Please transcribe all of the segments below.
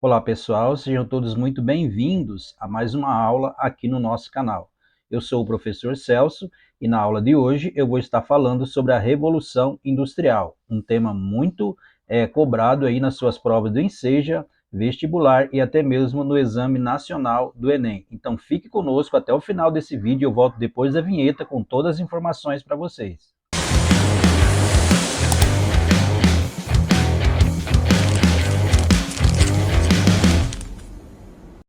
Olá pessoal, sejam todos muito bem-vindos a mais uma aula aqui no nosso canal. Eu sou o professor Celso e na aula de hoje eu vou estar falando sobre a Revolução Industrial, um tema muito cobrado aí nas suas provas do Enseja, vestibular e até mesmo no Exame Nacional do Enem. Então fique conosco até o final desse vídeo, eu volto depois da vinheta com todas as informações para vocês.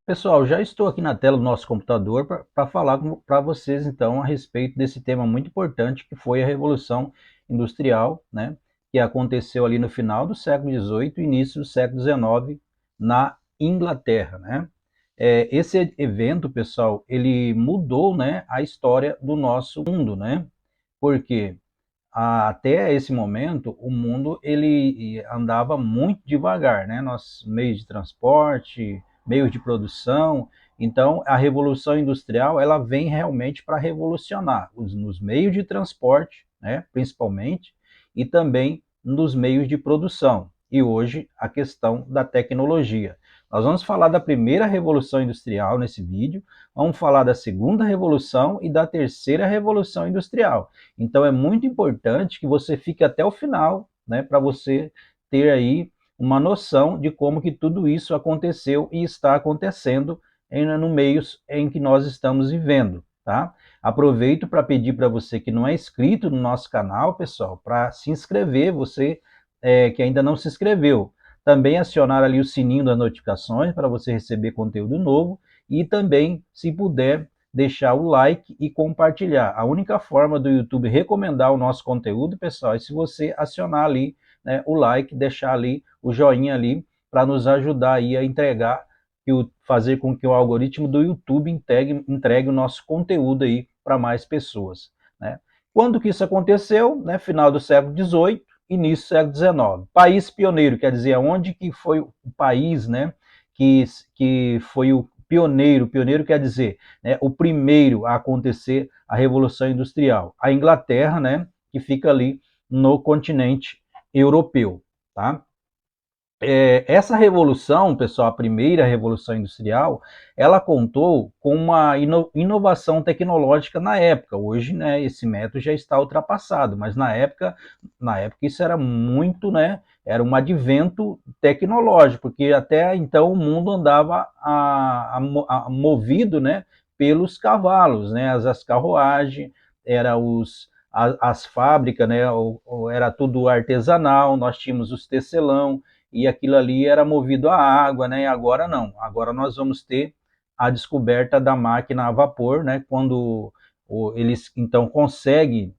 Pessoal, já estou aqui na tela do nosso computador para falar para vocês então a respeito desse tema muito importante que foi a Revolução Industrial, né, que aconteceu ali no final do século XVIII e início do século XIX na Inglaterra, né? Esse evento, pessoal, ele mudou, né, a história do nosso mundo, né? Porque até esse momento o mundo ele andava muito devagar, né? Nossos meios de transporte, meios de produção. Então a revolução industrial ela vem realmente para revolucionar nos meios de transporte, né? Principalmente, e também nos meios de produção. E hoje a questão da tecnologia. Nós vamos falar da primeira revolução industrial nesse vídeo, vamos falar da segunda revolução e da terceira revolução industrial. Então é muito importante que você fique até o final, né, para você ter aí uma noção de como que tudo isso aconteceu e está acontecendo no meio em que nós estamos vivendo, tá? Aproveito para pedir para você que não é inscrito no nosso canal, pessoal, para se inscrever, você que ainda não se inscreveu. Também acionar ali o sininho das notificações para você receber conteúdo novo e também, se puder, deixar o like e compartilhar. A única forma do YouTube recomendar o nosso conteúdo, pessoal, é se você acionar ali, né, o like, deixar ali o joinha ali, para nos ajudar aí a entregar, fazer com que o algoritmo do YouTube entregue o nosso conteúdo aí para mais pessoas, né? Quando que isso aconteceu? Né, final do século XVIII, início do século XIX. País pioneiro, quer dizer, onde que foi o país, né, que foi o pioneiro quer dizer, né, o primeiro a acontecer a Revolução Industrial. A Inglaterra, né, que fica ali no continente europeu, tá? Essa revolução, pessoal, a primeira revolução industrial, ela contou com uma inovação tecnológica na época. Hoje, né, esse método já está ultrapassado, mas na época isso era muito, né, era um advento tecnológico, porque até então o mundo andava movido, né, pelos cavalos, né, as carruagens, as fábricas, né, era tudo artesanal, nós tínhamos os tecelão, e aquilo ali era movido a água, né? E agora não. Agora nós vamos ter a descoberta da máquina a vapor, né? Quando eles então conseguem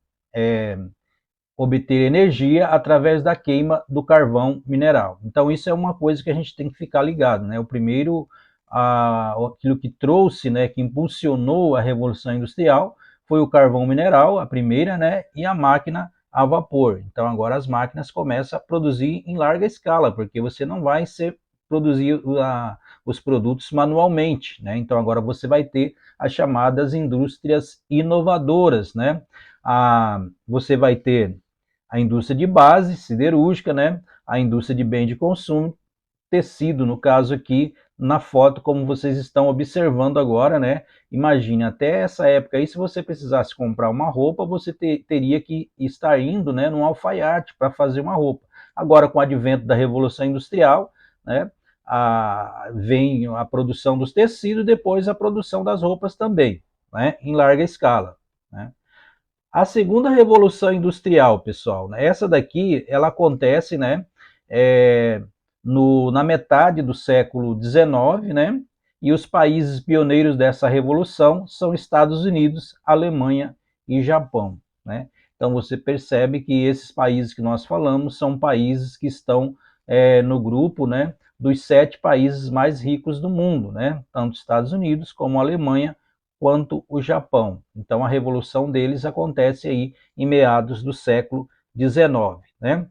obter energia através da queima do carvão mineral. Então isso é uma coisa que a gente tem que ficar ligado, né? O primeiro, aquilo que trouxe, né, que impulsionou a Revolução Industrial foi o carvão mineral, a primeira, né, e a máquina a vapor. Então agora as máquinas começam a produzir em larga escala, porque você não vai produzir os produtos manualmente, né? Então agora você vai ter as chamadas indústrias inovadoras, né? Você vai ter a indústria de base, siderúrgica, né? A indústria de bem de consumo, tecido, no caso aqui, na foto, como vocês estão observando agora, né? Imagine, até essa época aí, se você precisasse comprar uma roupa, você teria que estar indo, né, num alfaiate para fazer uma roupa. Agora, com o advento da Revolução Industrial, né, vem a produção dos tecidos, depois a produção das roupas também, né, em larga escala, né? A segunda revolução industrial, pessoal, né, essa daqui, ela acontece, né, na metade do século XIX, né, e os países pioneiros dessa revolução são Estados Unidos, Alemanha e Japão, né? Então você percebe que esses países que nós falamos são países que estão no grupo, né, dos 7 países mais ricos do mundo, né? Tanto Estados Unidos como Alemanha, quanto o Japão. Então a revolução deles acontece aí em meados do século XIX, né?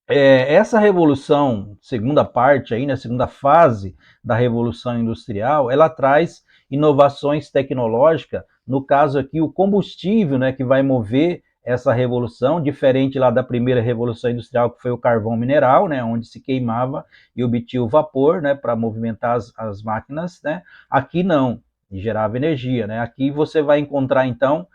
Essa revolução, segunda parte aí, né, segunda fase da revolução industrial, ela traz inovações tecnológicas, no caso aqui o combustível, né, que vai mover essa revolução, diferente lá da primeira revolução industrial, que foi o carvão mineral, né, onde se queimava e obtinha o vapor, né, para movimentar as máquinas, né. Aqui não, gerava energia, né. Aqui você vai encontrar, então,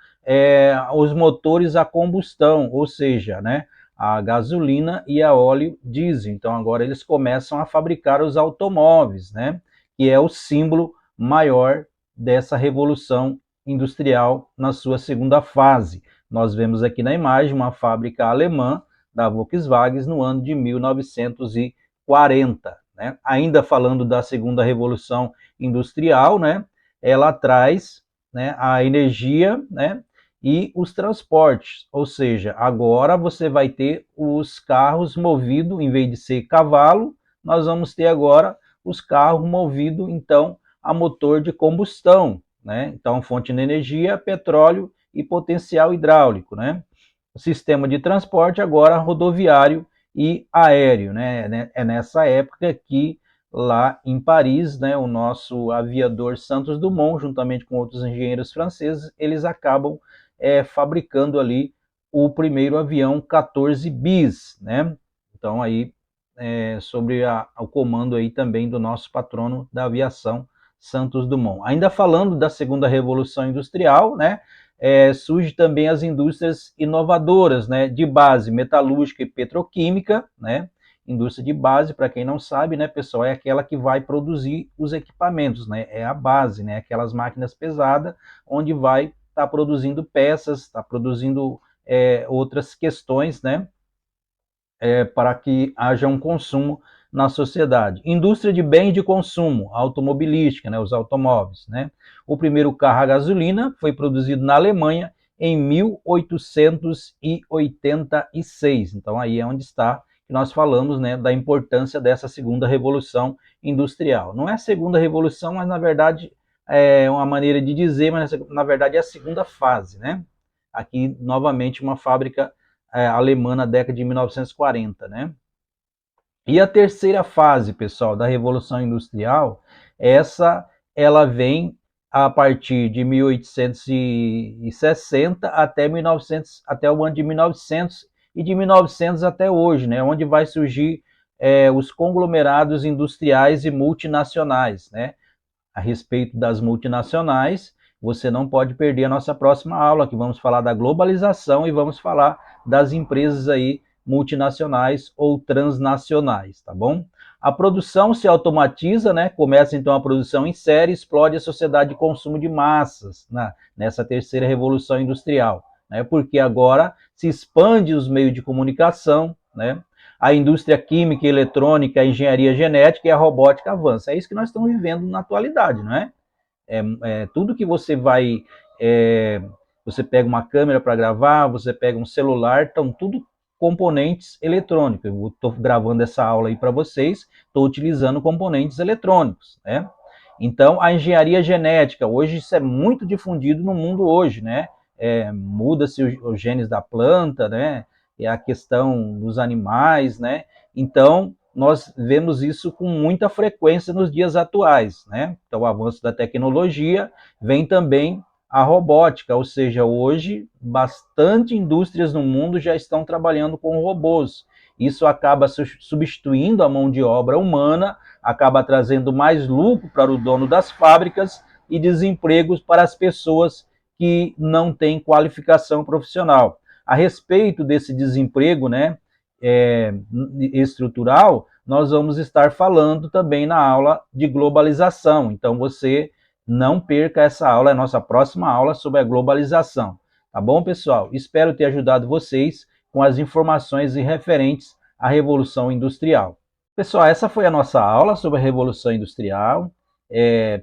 os motores a combustão, ou seja, né, a gasolina e a óleo diesel. Então agora eles começam a fabricar os automóveis, né, que é o símbolo maior dessa revolução industrial na sua segunda fase. Nós vemos aqui na imagem uma fábrica alemã da Volkswagen no ano de 1940. Né? Ainda falando da segunda revolução industrial, né? Ela traz, né, a energia, né, e os transportes, ou seja, agora você vai ter os carros movidos, em vez de ser cavalo, nós vamos ter agora os carros movidos, então, a motor de combustão, né? Então, fonte de energia, petróleo e potencial hidráulico, né? O sistema de transporte agora rodoviário e aéreo, né? É nessa época que lá em Paris, né, o nosso aviador Santos Dumont, juntamente com outros engenheiros franceses, eles acabam fabricando ali o primeiro avião 14 bis, né? Então aí sobre o comando aí também do nosso patrono da aviação, Santos Dumont. Ainda falando da segunda revolução industrial, né? Surge também as indústrias inovadoras, né? De base metalúrgica e petroquímica, né? Indústria de base, para quem não sabe, né, pessoal, é aquela que vai produzir os equipamentos, né? É a base, né? Aquelas máquinas pesadas, onde vai estar produzindo peças, está produzindo outras questões, né? Para que haja um consumo na sociedade. Indústria de bens de consumo, automobilística, né, os automóveis. Né? O primeiro carro a gasolina foi produzido na Alemanha em 1886. Então aí é onde está que nós falamos, né, da importância dessa segunda revolução industrial. Não é a segunda revolução, mas na verdade é uma maneira de dizer, mas na verdade é a segunda fase. Né? Aqui novamente uma fábrica alemã na década de 1940, né? E a terceira fase, pessoal, da Revolução Industrial, ela vem a partir de 1860 até 1900, até o ano de 1900 e de 1900 até hoje, né? Onde vai surgir os conglomerados industriais e multinacionais, né? A respeito das multinacionais, você não pode perder a nossa próxima aula, que vamos falar da globalização e vamos falar das empresas aí multinacionais ou transnacionais, tá bom? A produção se automatiza, né? Começa então a produção em série, explode a sociedade de consumo de massas, né? Nessa terceira revolução industrial, né? Porque agora se expande os meios de comunicação, né? A indústria química e eletrônica, a engenharia genética e a robótica avança. É isso que nós estamos vivendo na atualidade, não é? Tudo que você vai... você pega uma câmera para gravar, você pega um celular, estão tudo componentes eletrônicos. Eu estou gravando essa aula aí para vocês, estou utilizando componentes eletrônicos, né? Então, a engenharia genética, hoje isso é muito difundido no mundo hoje, né? Muda-se os genes da planta, né? E a questão dos animais, né? Então, nós vemos isso com muita frequência nos dias atuais, né? Então, o avanço da tecnologia vem também a robótica, ou seja, hoje bastante indústrias no mundo já estão trabalhando com robôs. Isso acaba substituindo a mão de obra humana, acaba trazendo mais lucro para o dono das fábricas e desempregos para as pessoas que não têm qualificação profissional. A respeito desse desemprego, né, estrutural, nós vamos estar falando também na aula de globalização. Então, você não perca essa aula, é a nossa próxima aula sobre a globalização. Tá bom, pessoal? Espero ter ajudado vocês com as informações referentes à Revolução Industrial. Pessoal, essa foi a nossa aula sobre a Revolução Industrial.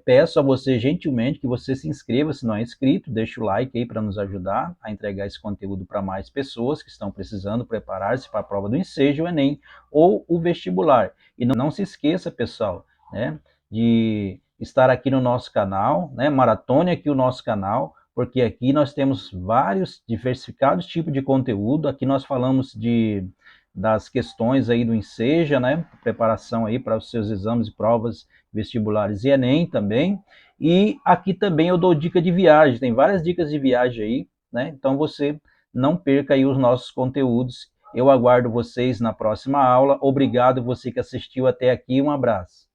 Peço a você gentilmente que você se inscreva se não é inscrito, deixe o like aí para nos ajudar a entregar esse conteúdo para mais pessoas que estão precisando preparar-se para a prova do Ensejo, o Enem ou o vestibular. E não se esqueça, pessoal, né, de estar aqui no nosso canal, né, maratone aqui o nosso canal, porque aqui nós temos vários diversificados tipos de conteúdo. Aqui nós falamos das questões aí do Enseja, né, preparação aí para os seus exames e provas vestibulares e Enem também. E aqui também eu dou dica de viagem, tem várias dicas de viagem aí, né? Então você não perca aí os nossos conteúdos. Eu aguardo vocês na próxima aula. Obrigado você que assistiu até aqui, um abraço.